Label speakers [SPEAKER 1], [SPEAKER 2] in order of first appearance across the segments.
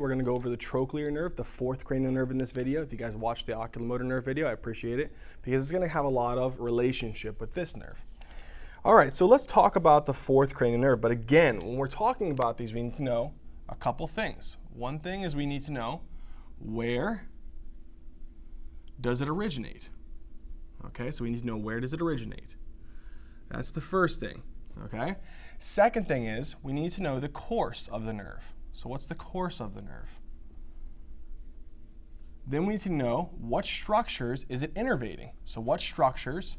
[SPEAKER 1] we're going to go over the trochlear nerve, the fourth cranial nerve in this video. If you guys watched the oculomotor nerve video, I appreciate it because it's going to have a lot of relationship with this nerve. All right, so let's talk about the fourth cranial nerve. But again, when we're talking about these, we need to know a couple things. One thing is we need to know where does it originate? Okay, so we need to know where does it originate. That's the first thing, okay? Second thing is we need to know the course of the nerve. So what's the course of the nerve? Then we need to know what structures is it innervating. So what structures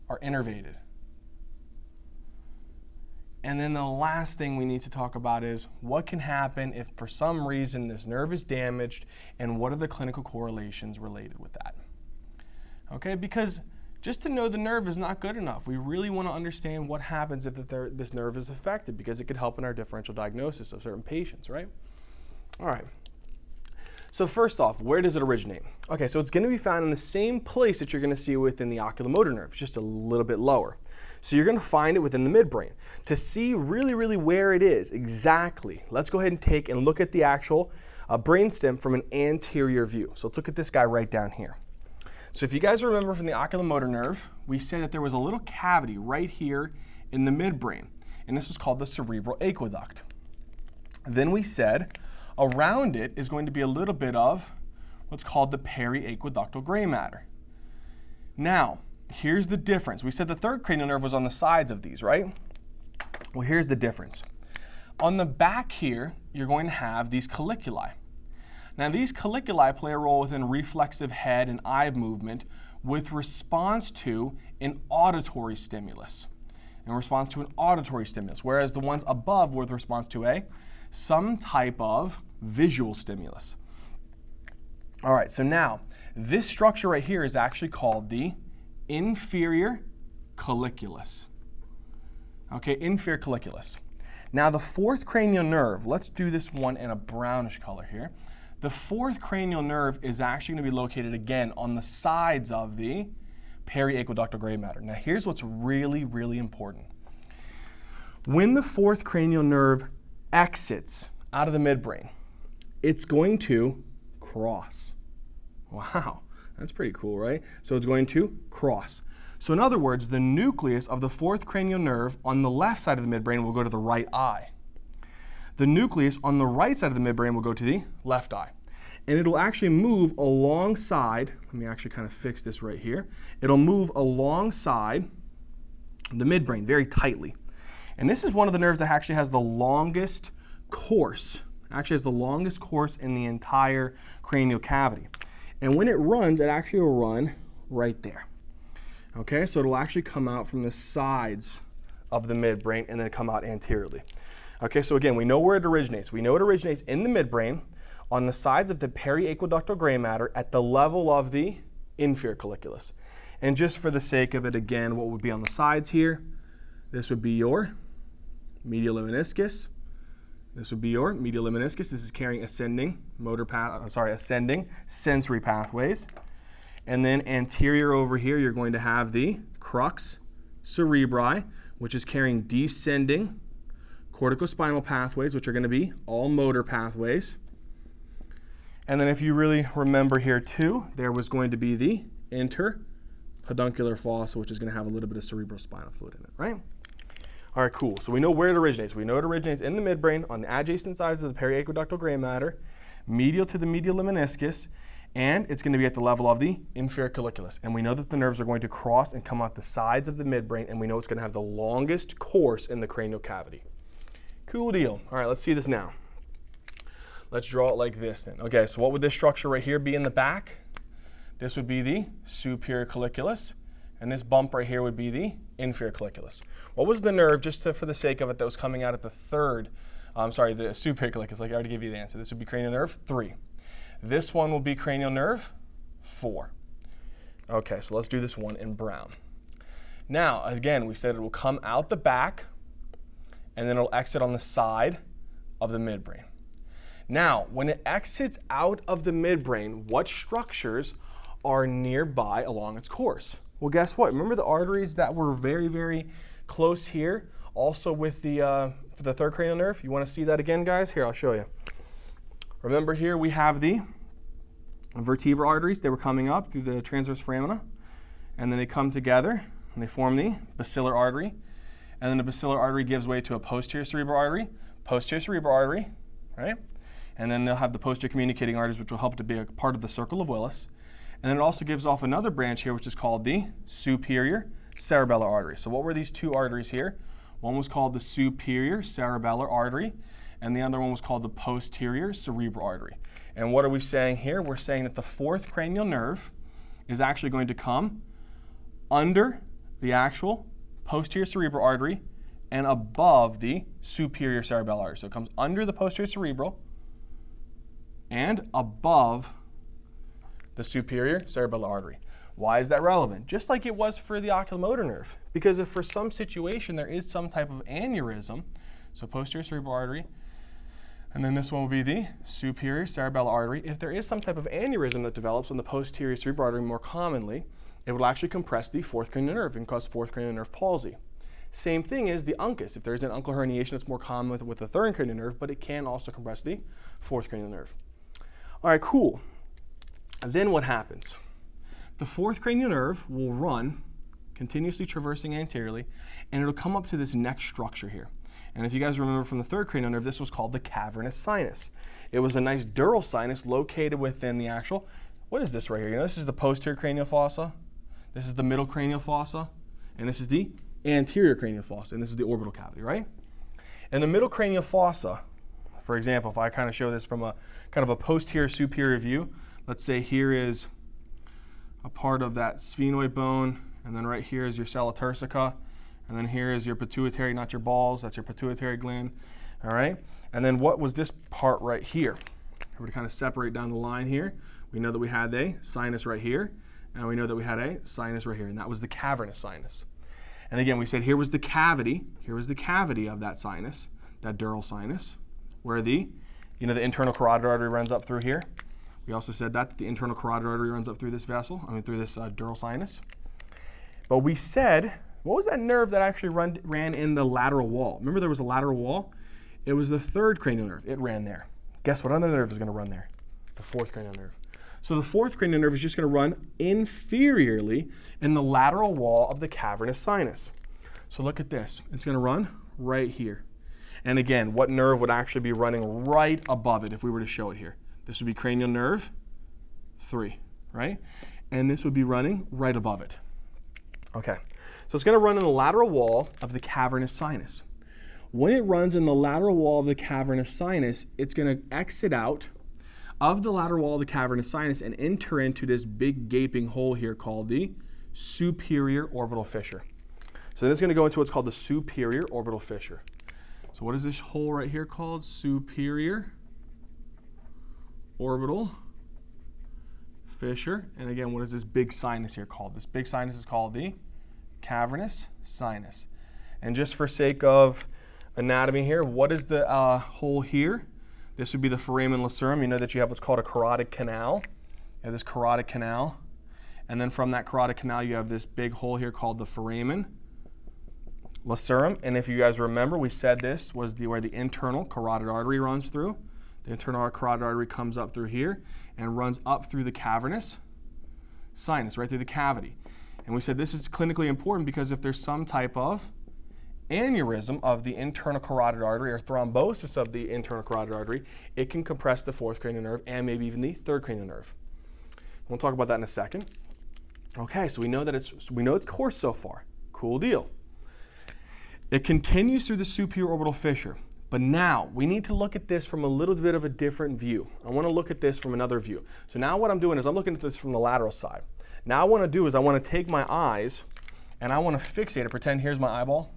[SPEAKER 1] are innervated? And then the last thing we need to talk about is what can happen if for some reason this nerve is damaged, and what are the clinical correlations related with that? Okay, because just to know the nerve is not good enough. We really want to understand what happens if this nerve is affected, because it could help in our differential diagnosis of certain patients, right? All right. So first off, where does it originate? Okay, so it's going to be found in the same place that you're going to see within the oculomotor nerve, just a little bit lower. So you're going to find it within the midbrain. To see really where it is exactly, let's go ahead and take and look at the actual brainstem from an anterior view. So let's look at this guy right down here. So if you guys remember from the oculomotor nerve, we said that there was a little cavity right here in the midbrain, and this was called the cerebral aqueduct. Then we said around it is going to be a little bit of what's called the periaqueductal gray matter. Now, here's the difference. We said the third cranial nerve was on the sides of these, right? Well, here's the difference. On the back here, you're going to have these colliculi. Now, these colliculi play a role within reflexive head and eye movement with response to an auditory stimulus. In response to an auditory stimulus, whereas the ones above were with response to some type of visual stimulus. All right, so now this structure right here is actually called the inferior colliculus. Okay, inferior colliculus. Now the fourth cranial nerve, let's do this one in a brownish color here. The fourth cranial nerve is actually going to be located again on the sides of the periaqueductal gray matter. Now here's what's really important. When the fourth cranial nerve exits out of the midbrain, it's going to cross. Wow, that's pretty cool, right? So it's going to cross. So in other words, the nucleus of the fourth cranial nerve on the left side of the midbrain will go to the right eye. The nucleus on the right side of the midbrain will go to the left eye. And it'll actually move alongside, let me actually kind of fix this right here. It'll move alongside the midbrain very tightly. And this is one of the nerves that actually has the longest course, in the entire cranial cavity. And when it runs, it actually will run right there. Okay, so it'll actually come out from the sides of the midbrain and then come out anteriorly. Okay, so again, we know where it originates. We know it originates in the midbrain on the sides of the periaqueductal gray matter at the level of the inferior colliculus. And just for the sake of it, again, what would be on the sides here? This would be your medial lemniscus. This would be your medial lemniscus. This is carrying ascending sensory pathways. And then anterior over here, you're going to have the crux cerebri, which is carrying descending corticospinal pathways, which are going to be all motor pathways. And then if you really remember here too, there was going to be the interpeduncular fossa, which is going to have a little bit of cerebrospinal fluid in it, right? All right, cool. So we know where it originates. We know it originates in the midbrain on the adjacent sides of the periaqueductal gray matter, medial to the medial lemniscus, and it's going to be at the level of the inferior colliculus. And we know that the nerves are going to cross and come out the sides of the midbrain, and we know it's going to have the longest course in the cranial cavity. Cool deal. All right, let's see this now. Let's draw it like this then. Okay, so what would this structure right here be in the back? This would be the superior colliculus, and this bump right here would be the inferior colliculus. What was the nerve, just for the sake of it, that was coming out at the the superior colliculus? Like I already gave you the answer. This would be cranial nerve 3. This one will be cranial nerve 4. Okay, so let's do this one in brown. Now, again, we said it will come out the back, and then it'll exit on the side of the midbrain. Now, when it exits out of the midbrain, what structures are nearby along its course? Well, guess what? Remember the arteries that were very close here, also with the for the third cranial nerve. You want to see that again, guys? Here, I'll show you. Remember here we have the vertebral arteries. They were coming up through the transverse foramina, and then they come together and they form the basilar artery. And then the basilar artery gives way to a posterior cerebral artery, right? And then they'll have the posterior communicating arteries, which will help to be a part of the circle of Willis. And then it also gives off another branch here, which is called the superior cerebellar artery. So what were these two arteries here? One was called the superior cerebellar artery, and the other one was called the posterior cerebral artery. And what are we saying here? We're saying that the fourth cranial nerve is actually going to come under the actual posterior cerebral artery and above the superior cerebellar artery. So it comes under the posterior cerebral and above the superior cerebellar artery. Why is that relevant? Just like it was for the oculomotor nerve. Because if for some situation there is some type of aneurysm, so posterior cerebral artery, and then this one will be the superior cerebellar artery. If there is some type of aneurysm that develops on the posterior cerebral artery more commonly, it will actually compress the fourth cranial nerve and cause fourth cranial nerve palsy. Same thing is the uncus. If there's an uncal herniation, it's more common with the third cranial nerve, but it can also compress the fourth cranial nerve. All right, cool. And then what happens? The fourth cranial nerve will run, continuously traversing anteriorly, and it'll come up to this next structure here. And if you guys remember from the third cranial nerve, this was called the cavernous sinus. It was a nice dural sinus located within the actual, what is this right here? You know, this is the posterior cranial fossa, this is the middle cranial fossa, and this is the anterior cranial fossa, and this is the orbital cavity, right? And the middle cranial fossa, for example, if I kind of show this from a kind of a posterior superior view, let's say here is a part of that sphenoid bone, and then right here is your sella turcica, and then here is your pituitary, not your balls, that's your pituitary gland, all right? And then what was this part right here? If we were to kind of separate down the line here, we know that we had a sinus right here, and we know that we had a sinus right here, and that was the cavernous sinus. And again, we said here was the cavity of that sinus, that dural sinus, where the internal carotid artery runs up through here. We also said that the internal carotid artery runs up through this through this dural sinus. But we said, what was that nerve that actually ran in the lateral wall? Remember there was a lateral wall? It was the third cranial nerve. It ran there. Guess what other nerve is going to run there? The fourth cranial nerve. So the fourth cranial nerve is just going to run inferiorly in the lateral wall of the cavernous sinus. So look at this. It's going to run right here. And again, what nerve would actually be running right above it if we were to show it here? This would be cranial nerve 3, right? And this would be running right above it. Okay, so it's going to run in the lateral wall of the cavernous sinus. When it runs in the lateral wall of the cavernous sinus, it's going to exit out of the lateral wall of the cavernous sinus and enter into this big gaping hole here called the superior orbital fissure. So then it's going to go into what's called the superior orbital fissure. So what is this hole right here called? Superior orbital fissure. And again, what is this big sinus here called? This big sinus is called the cavernous sinus. And just for sake of anatomy here, what is the hole here? This would be the foramen lacerum. You know that you have what's called a carotid canal. You have this carotid canal. And then from that carotid canal, you have this big hole here called the foramen lacerum. And if you guys remember, we said this was where the internal carotid artery runs through. The internal carotid artery comes up through here and runs up through the cavernous sinus, right through the cavity. And we said this is clinically important because if there's some type of aneurysm of the internal carotid artery or thrombosis of the internal carotid artery, it can compress the fourth cranial nerve and maybe even the third cranial nerve. We'll talk about that in a second. Okay, so we know its course so far. Cool deal. It continues through the superior orbital fissure. But now we need to look at this from a little bit of a different view. I want to look at this from another view. So now what I'm doing is I'm looking at this from the lateral side. Now what I want to do is I want to take my eyes and I want to fixate it. Pretend here's my eyeball.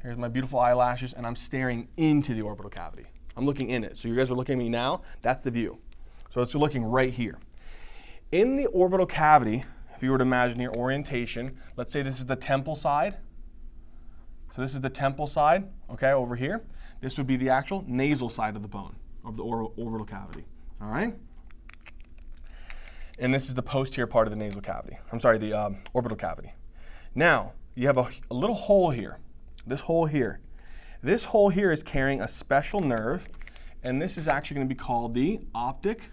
[SPEAKER 1] Here's my beautiful eyelashes, and I'm staring into the orbital cavity. I'm looking in it. So you guys are looking at me now. That's the view. So it's looking right here. In the orbital cavity, if you were to imagine your orientation, let's say this is the temple side. So this is the temple side, okay, over here. This would be the actual nasal side of the bone, of the orbital cavity, all right? And this is the posterior part of the nasal cavity. I'm sorry, the orbital cavity. Now, you have a little hole here, this hole here. This hole here is carrying a special nerve, and this is actually going to be called the optic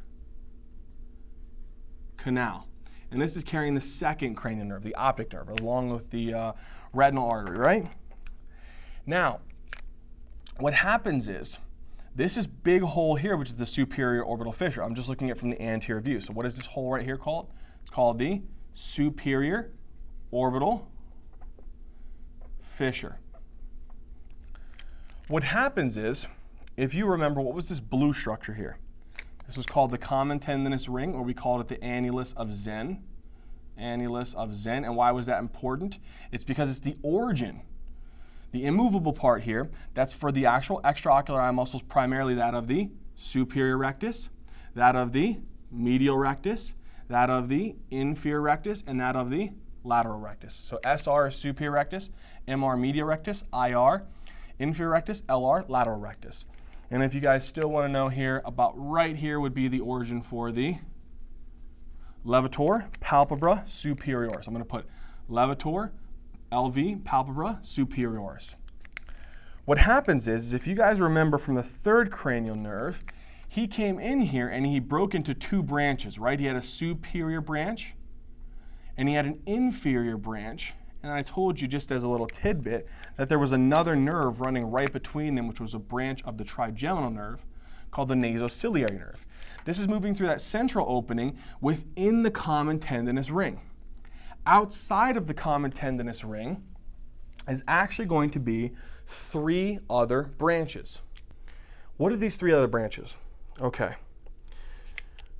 [SPEAKER 1] canal. And this is carrying the second cranial nerve, the optic nerve, along with the retinal artery, right? Now, what happens is, this is big hole here, which is the superior orbital fissure. I'm just looking at it from the anterior view. So what is this hole right here called? It's called the superior orbital fissure. What happens is, if you remember, what was this blue structure here? This was called the common tendinous ring, or we called it the annulus of Zen. Annulus of Zen. And why was that important? It's because it's the origin. The immovable part here, that's for the actual extraocular eye muscles, primarily that of the superior rectus, that of the medial rectus, that of the inferior rectus, and that of the lateral rectus. So SR is superior rectus, MR medial rectus, IR inferior rectus, LR lateral rectus. And if you guys still want to know here, about right here would be the origin for the levator palpebra superioris. I'm going to put levator LV palpebra superioris. What happens is, if you guys remember from the third cranial nerve, he came in here and he broke into two branches, right? He had a superior branch and he had an inferior branch. And I told you, just as a little tidbit, that there was another nerve running right between them, which was a branch of the trigeminal nerve called the nasociliary nerve. This is moving through that central opening within the common tendinous ring. Outside of the common tendinous ring is actually going to be three other branches. What are these three other branches? Okay.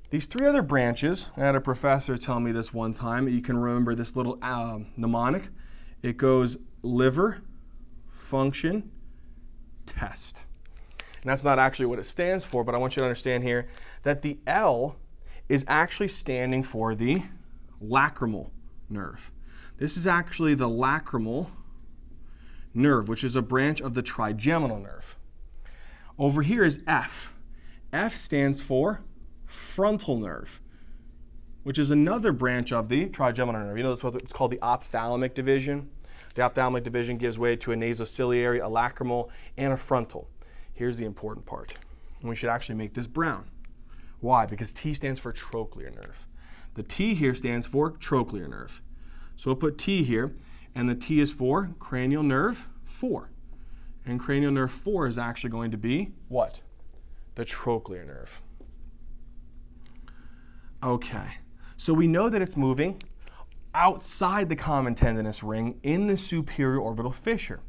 [SPEAKER 1] These three other branches, I had a professor tell me this one time. You can remember this little mnemonic. It goes liver, function, test. And that's not actually what it stands for, but I want you to understand here that the L is actually standing for the lacrimal nerve. This is actually the lacrimal nerve, which is a branch of the trigeminal nerve. Over here is F. F stands for frontal nerve, which is another branch of the trigeminal nerve. You know, that's what it's called, the ophthalmic division. The ophthalmic division gives way to a nasociliary, a lacrimal, and a frontal. Here's the important part. And we should actually make this brown. Why? Because T stands for trochlear nerve. The T here stands for trochlear nerve. So we'll put T here, and the T is for cranial nerve 4. And cranial nerve 4 is actually going to be what? The trochlear nerve. Okay, so we know that it's moving outside the common tendinous ring in the superior orbital fissure.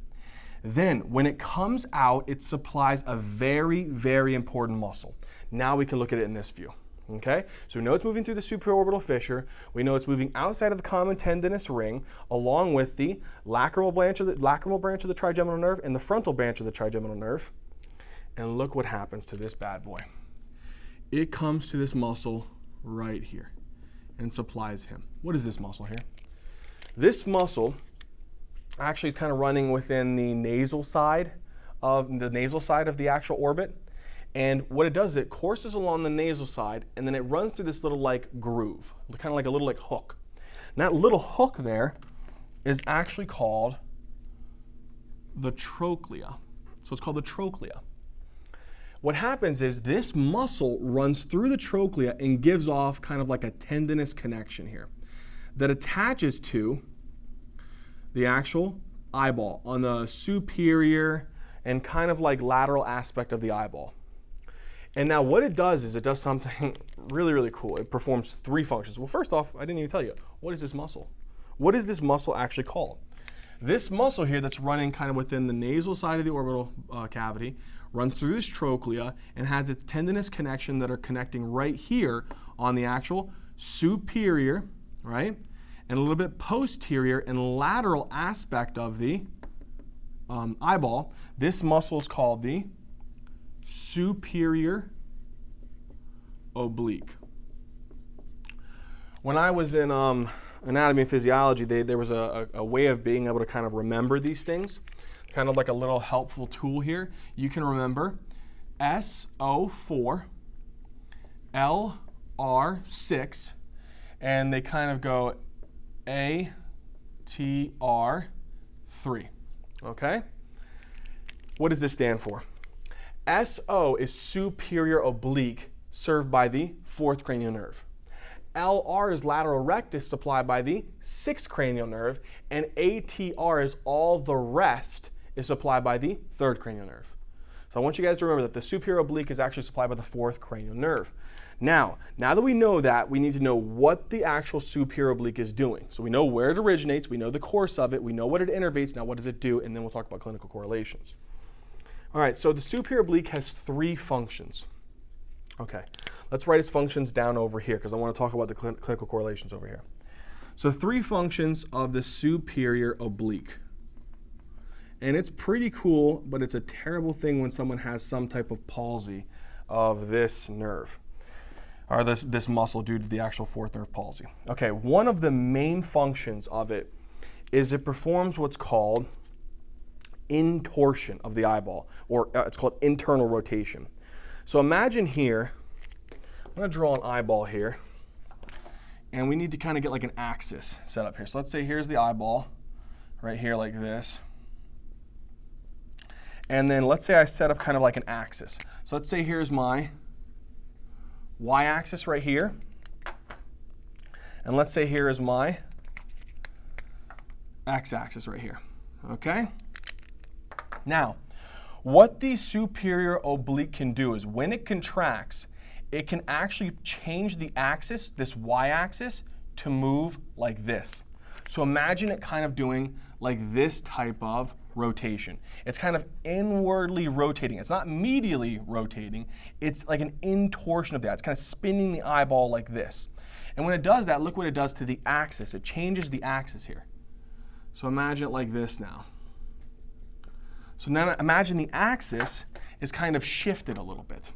[SPEAKER 1] Then, when it comes out, it supplies a very, very important muscle. Now we can look at it in this view. Okay, so we know it's moving through the supraorbital fissure. We know it's moving outside of the common tendinous ring, along with the lacrimal branch of the trigeminal nerve and the frontal branch of the trigeminal nerve. And look what happens to this bad boy. It comes to this muscle right here and supplies him. What is this muscle here? This muscle actually is kind of running within the nasal side of the actual orbit. And what it does is it courses along the nasal side, and then it runs through this little like groove, kind of like a little like hook. And that little hook there is actually called the trochlea. So it's called the trochlea. What happens is this muscle runs through the trochlea and gives off kind of like a tendinous connection here that attaches to the actual eyeball on the superior and kind of like lateral aspect of the eyeball. And now what it does is it does something really, really cool. It performs three functions. Well, first off, I didn't even tell you, what is this muscle? What is this muscle actually called? This muscle here that's running kind of within the nasal side of the orbital cavity runs through this trochlea and has its tendinous connection that are connecting right here on the actual superior, right, and a little bit posterior and lateral aspect of the eyeball. This muscle is called the superior oblique. When I was in anatomy and physiology, there was a way of being able to kind of remember these things, kind of like a little helpful tool here. You can remember SO4, LR6, and they kind of go ATR3, okay? what does this stand for? SO is superior oblique, served by the 4th cranial nerve. LR is lateral rectus, supplied by the 6th cranial nerve, and ATR is all the rest, is supplied by the 3rd cranial nerve. So I want you guys to remember that the superior oblique is actually supplied by the 4th cranial nerve. Now that we know that, we need to know what the actual superior oblique is doing. So we know where it originates, we know the course of it, we know what it innervates, now what does it do, and then we'll talk about clinical correlations. All right, so the superior oblique has 3 functions. Okay, let's write its functions down over here because I want to talk about the clinical correlations over here. So 3 functions of the superior oblique. And it's pretty cool, but it's a terrible thing when someone has some type of palsy of this nerve, or this muscle due to the actual 4th nerve palsy. Okay, one of the main functions of it is it performs what's called intorsion of the eyeball, or it's called internal rotation. So imagine here, I'm going to draw an eyeball here, and we need to kind of get like an axis set up here. So let's say here's the eyeball right here like this. And then let's say I set up kind of like an axis. So let's say here's my y-axis right here. And let's say here is my x-axis right here. Okay? Now, what the superior oblique can do is when it contracts, it can actually change the axis, this y-axis, to move like this. So imagine it kind of doing like this type of rotation. It's kind of inwardly rotating. It's not medially rotating. It's like an intorsion of that. It's kind of spinning the eyeball like this. And when it does that, look what it does to the axis. It changes the axis here. So imagine it like this now. So now imagine the axis is kind of shifted a little bit.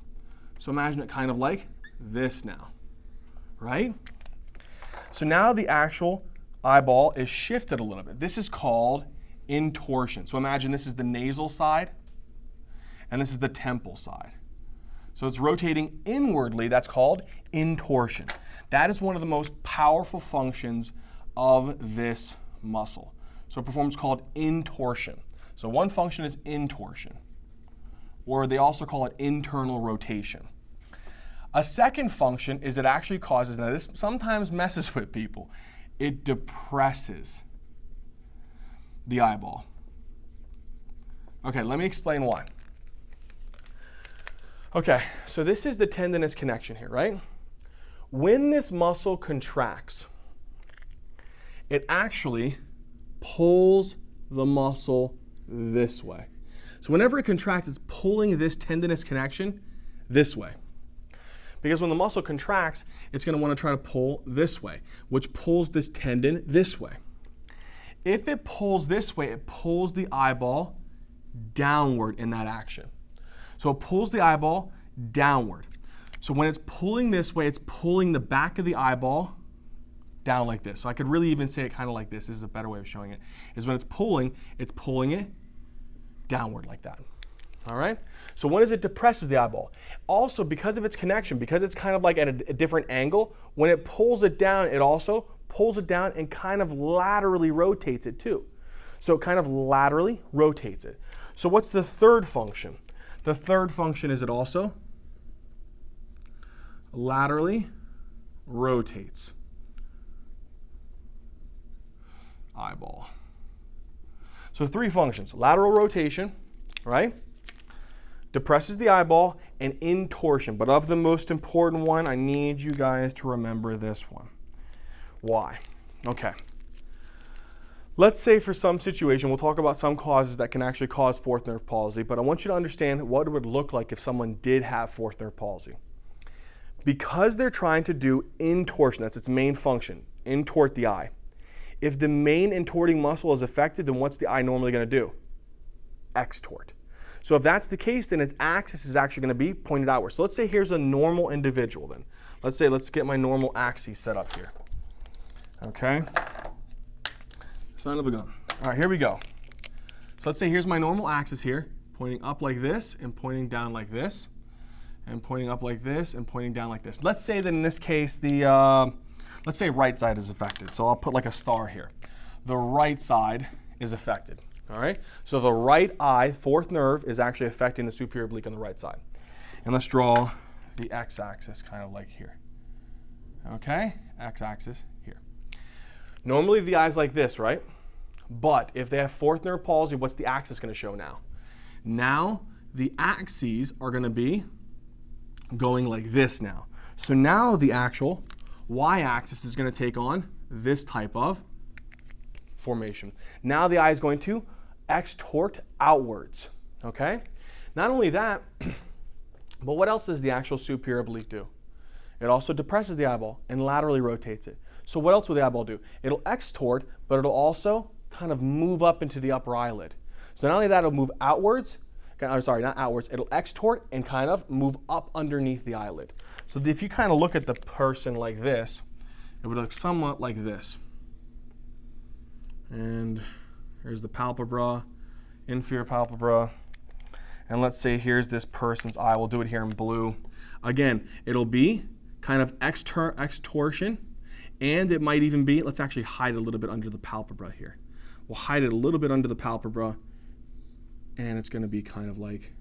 [SPEAKER 1] So imagine it kind of like this now, right? So now the actual eyeball is shifted a little bit. This is called intorsion. So imagine this is the nasal side, and this is the temple side. So it's rotating inwardly. That's called intorsion. That is one of the most powerful functions of this muscle. So it performs called intorsion. So one function is intorsion, or they also call it internal rotation. A second function is it actually causes, now this sometimes messes with people, it depresses the eyeball. Okay, let me explain why. Okay, so this is the tendinous connection here, right? When this muscle contracts, it actually pulls the muscle this way. So whenever it contracts, it's pulling this tendinous connection this way. Because when the muscle contracts, it's going to want to try to pull this way, which pulls this tendon this way. If it pulls this way, it pulls the eyeball downward in that action. So it pulls the eyeball downward. So when it's pulling this way, it's pulling the back of the eyeball down like this. So I could really even say it kind of like this. This is a better way of showing it. Is when it's pulling it downward like that. All right? So when it depresses the eyeball? Also, because of its connection, because it's kind of like at a different angle, when it pulls it down, it also pulls it down and kind of laterally rotates it too. So it kind of laterally rotates it. So what's the third function? The third function is it also laterally rotates eyeball. So 3 functions: lateral rotation, right? Depresses the eyeball, and intorsion. But of the most important one, I need you guys to remember this one. Why? Okay. Let's say for some situation, we'll talk about some causes that can actually cause 4th nerve palsy, but I want you to understand what it would look like if someone did have 4th nerve palsy. Because they're trying to do intorsion, that's its main function, intort the eye. If the main intorting muscle is affected, then what's the eye normally going to do? Extort. So if that's the case, then its axis is actually going to be pointed outward. So let's say here's a normal individual then. Let's get my normal axis set up here. Okay? Son of a gun. All right, here we go. So let's say here's my normal axis here, pointing up like this and pointing down like this, and pointing up like this and pointing down like this. Let's say that in this case, let's say right side is affected. So I'll put like a star here. The right side is affected. All right, so the right eye, fourth nerve, is actually affecting the superior oblique on the right side. And let's draw the x-axis kind of like here. Okay, x-axis here. Normally the eye's like this, right? But if they have fourth nerve palsy, what's the axis going to show now? Now the axes are going to be going like this now. So now the actual y-axis is going to take on this type of formation. Now the eye is going to extort outwards, okay? Not only that, but what else does the actual superior oblique do? It also depresses the eyeball and laterally rotates it. So what else will the eyeball do? It'll extort, but it'll also kind of move up into the upper eyelid. So not only that, it'll move outwards, sorry, not outwards, it'll extort and kind of move up underneath the eyelid. So if you kind of look at the person like this, it would look somewhat like this. And here's the palpebra, inferior palpebra. And let's say here's this person's eye. We'll do it here in blue. Again, it'll be kind of extorsion, and it might even be, let's actually hide it a little bit under the palpebra here. We'll hide it a little bit under the palpebra, and it's going to be kind of like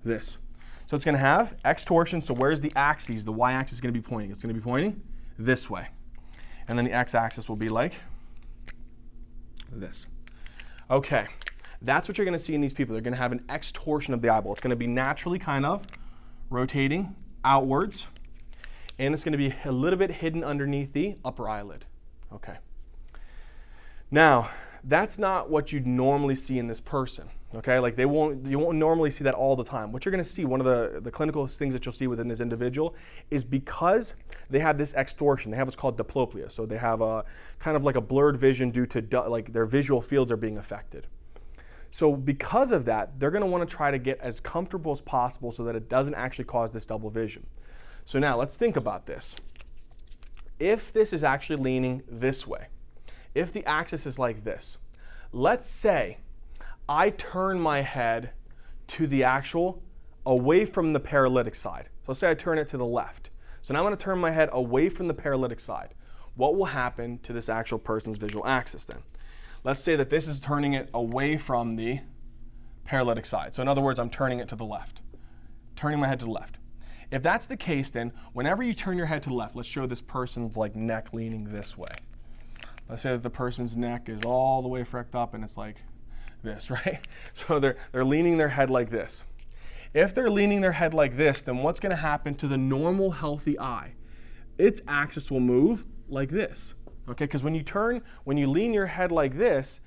[SPEAKER 1] this. So it's going to have extorsion. So where's the axis? The y-axis is going to be pointing. It's going to be pointing this way. And then the x-axis will be like this. Okay, that's what you're going to see in these people. They're going to have an extorsion of the eyeball. It's going to be naturally kind of rotating outwards, and it's going to be a little bit hidden underneath the upper eyelid. Okay. Now, that's not what you'd normally see in this person. Okay, like you won't normally see that all the time. What you're going to see, one of the clinical things that you'll see within this individual is because they have this extorsion, they have what's called diplopia. So they have a kind of like a blurred vision due to like their visual fields are being affected. So because of that, they're going to want to try to get as comfortable as possible so that it doesn't actually cause this double vision. So now let's think about this. If this is actually leaning this way, if the axis is like this, let's say I turn my head to the actual, away from the paralytic side. So let's say I turn it to the left. So now I'm going to turn my head away from the paralytic side. What will happen to this actual person's visual axis then? Let's say that this is turning it away from the paralytic side. So in other words, I'm turning it to the left, turning my head to the left. If that's the case, then whenever you turn your head to the left, let's show this person's like neck leaning this way. Let's say that the person's neck is all the way frecked up and it's like this, right? So they're leaning their head like this. If they're leaning their head like this, then what's going to happen to the normal healthy eye? Its axis will move like this, okay? Because when you lean your head like this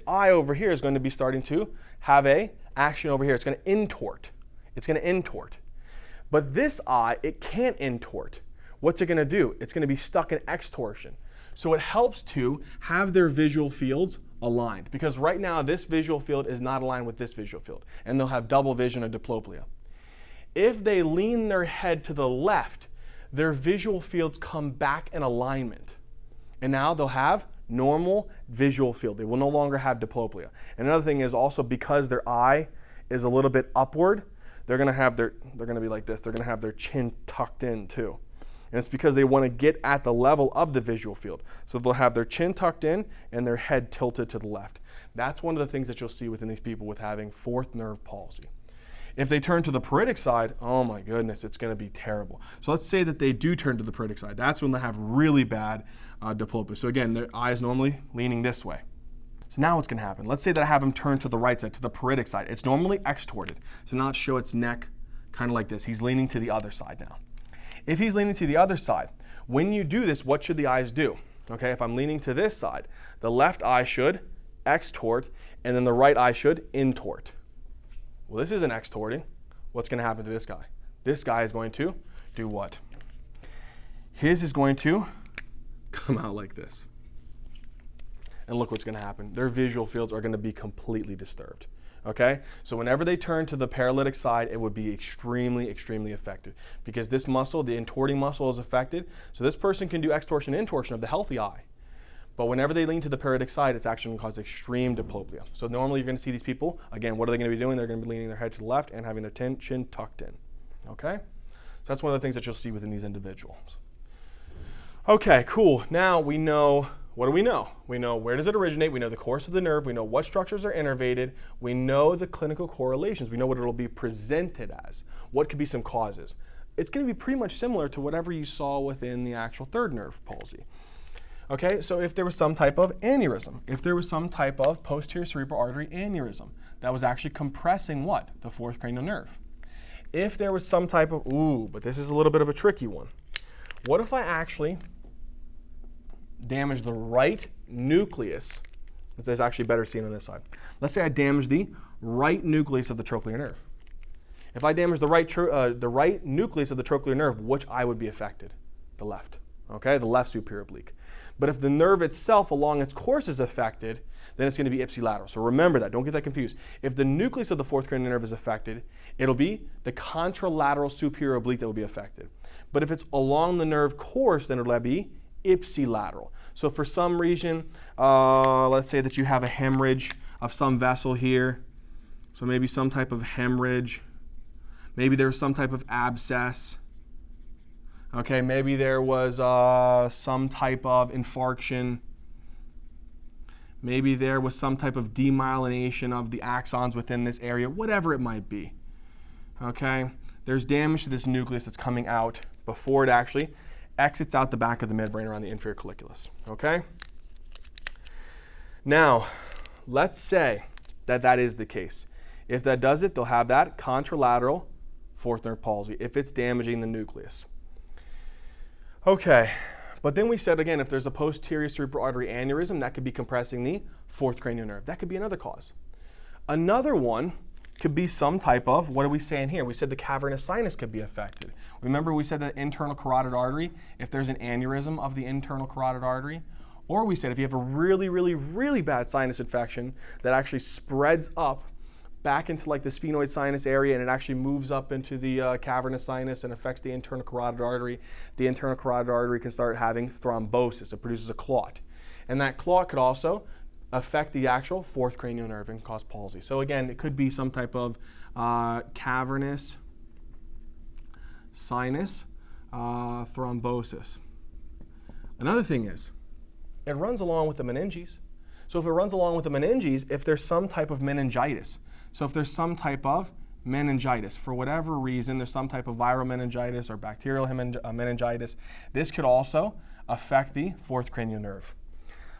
[SPEAKER 1] eye over here is going to be starting to have a action over here. It's going to intort. It's going to intort. But this eye, it can't intort. What's it going to do? It's going to be stuck in extorsion. So it helps to have their visual fields aligned, because right now this visual field is not aligned with this visual field, and they'll have double vision or diplopia. If they lean their head to the left, their visual fields come back in alignment, and now they'll have normal visual field. They will no longer have diplopia. And another thing is also because their eye is a little bit upward, they're going to be like this. They're going to have their chin tucked in too. And it's because they want to get at the level of the visual field. So they'll have their chin tucked in and their head tilted to the left. That's one of the things that you'll see within these people with having fourth nerve palsy. If they turn to the peritic side, oh my goodness, it's going to be terrible. So let's say that they do turn to the peritic side. That's when they have really bad diplopia. So again, their eye is normally leaning this way. So now what's going to happen? Let's say that I have them turn to the right side, to the peritic side. It's normally extorted. So now let's show its neck kind of like this. He's leaning to the other side now. If he's leaning to the other side, when you do this, what should the eyes do? Okay, if I'm leaning to this side, the left eye should extort, and then the right eye should intort. Well, this isn't extorting. What's going to happen to this guy? This guy is going to do what? His is going to come out like this. And look what's going to happen. Their visual fields are going to be completely disturbed. Okay? So whenever they turn to the paralytic side, it would be extremely, extremely affected, because this muscle, the intorting muscle, is affected. So this person can do extorsion and intorsion of the healthy eye. But whenever they lean to the paralytic side, it's actually going to cause extreme diplopia. So normally you're going to see these people, again, what are they going to be doing? They're going to be leaning their head to the left and having their chin tucked in. Okay? So that's one of the things that you'll see within these individuals. Okay, cool. Now we know what do we know? We know where does it originate, we know the course of the nerve, we know what structures are innervated, we know the clinical correlations, we know what it'll be presented as, what could be some causes. It's going to be pretty much similar to whatever you saw within the actual third nerve palsy. Okay, so if there was some type of aneurysm, if there was some type of posterior cerebral artery aneurysm that was actually compressing what? The fourth cranial nerve. If there was some type of, but this is a little bit of a tricky one. What if I actually damage the right nucleus? It's actually better seen on this side. Let's say I damage the right nucleus of the trochlear nerve. If I damage the right nucleus of the trochlear nerve, which eye would be affected? The left, okay? The left superior oblique. But if the nerve itself along its course is affected, then it's going to be ipsilateral. So remember that, don't get that confused. If the nucleus of the fourth cranial nerve is affected, it'll be the contralateral superior oblique that will be affected. But if it's along the nerve course, then it'll be ipsilateral. So for some reason, let's say that you have a hemorrhage of some vessel here. So maybe some type of hemorrhage. Maybe there's some type of abscess. Okay, maybe there was some type of infarction. Maybe there was some type of demyelination of the axons within this area, whatever it might be. Okay, there's damage to this nucleus that's coming out before it actually exits out the back of the midbrain around the inferior colliculus. Okay? Now, let's say that that is the case. If that does it, they'll have that contralateral fourth nerve palsy if it's damaging the nucleus. Okay, but then we said again, if there's a posterior cerebral artery aneurysm, that could be compressing the fourth cranial nerve. That could be another cause. Another one could be some type of, what are we saying here? We said the cavernous sinus could be affected. Remember we said the internal carotid artery, if there's an aneurysm of the internal carotid artery, or we said if you have a really, really, really bad sinus infection that actually spreads up back into like the sphenoid sinus area and it actually moves up into the cavernous sinus and affects the internal carotid artery, the internal carotid artery can start having thrombosis. It produces a clot. And that clot could also affect the actual fourth cranial nerve and cause palsy. So again, it could be some type of cavernous sinus thrombosis. Another thing is, it runs along with the meninges. So if it runs along with the meninges, if there's some type of meningitis, so if there's some type of meningitis, for whatever reason, there's some type of viral meningitis or bacterial meningitis, this could also affect the fourth cranial nerve.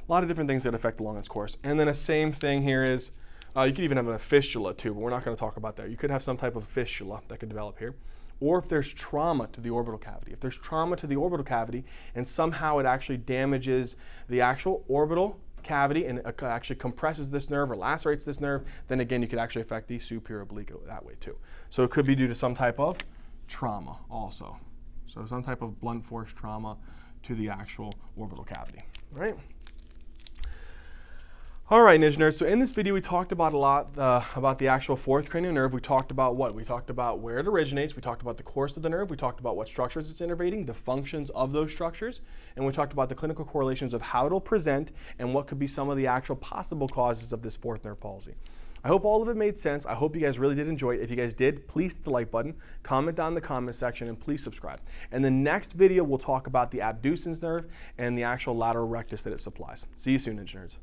[SPEAKER 1] A lot of different things that affect along its course. And then the same thing here is, you could even have a fistula too, but we're not going to talk about that. You could have some type of fistula that could develop here. Or if there's trauma to the orbital cavity. If there's trauma to the orbital cavity and somehow it actually damages the actual orbital cavity and it actually compresses this nerve or lacerates this nerve, then again you could actually affect the superior oblique that way too. So it could be due to some type of trauma also. So some type of blunt force trauma to the actual orbital cavity, right? All right, Ninja Nerds, so in this video we talked about a lot about the actual fourth cranial nerve. We talked about what? We talked about where it originates, we talked about the course of the nerve, we talked about what structures it's innervating, the functions of those structures, and we talked about the clinical correlations of how it'll present and what could be some of the actual possible causes of this fourth nerve palsy. I hope all of it made sense. I hope you guys really did enjoy it. If you guys did, please hit the like button, comment down in the comment section, and please subscribe. In the next video, we'll talk about the abducens nerve and the actual lateral rectus that it supplies. See you soon, Ninja Nerds.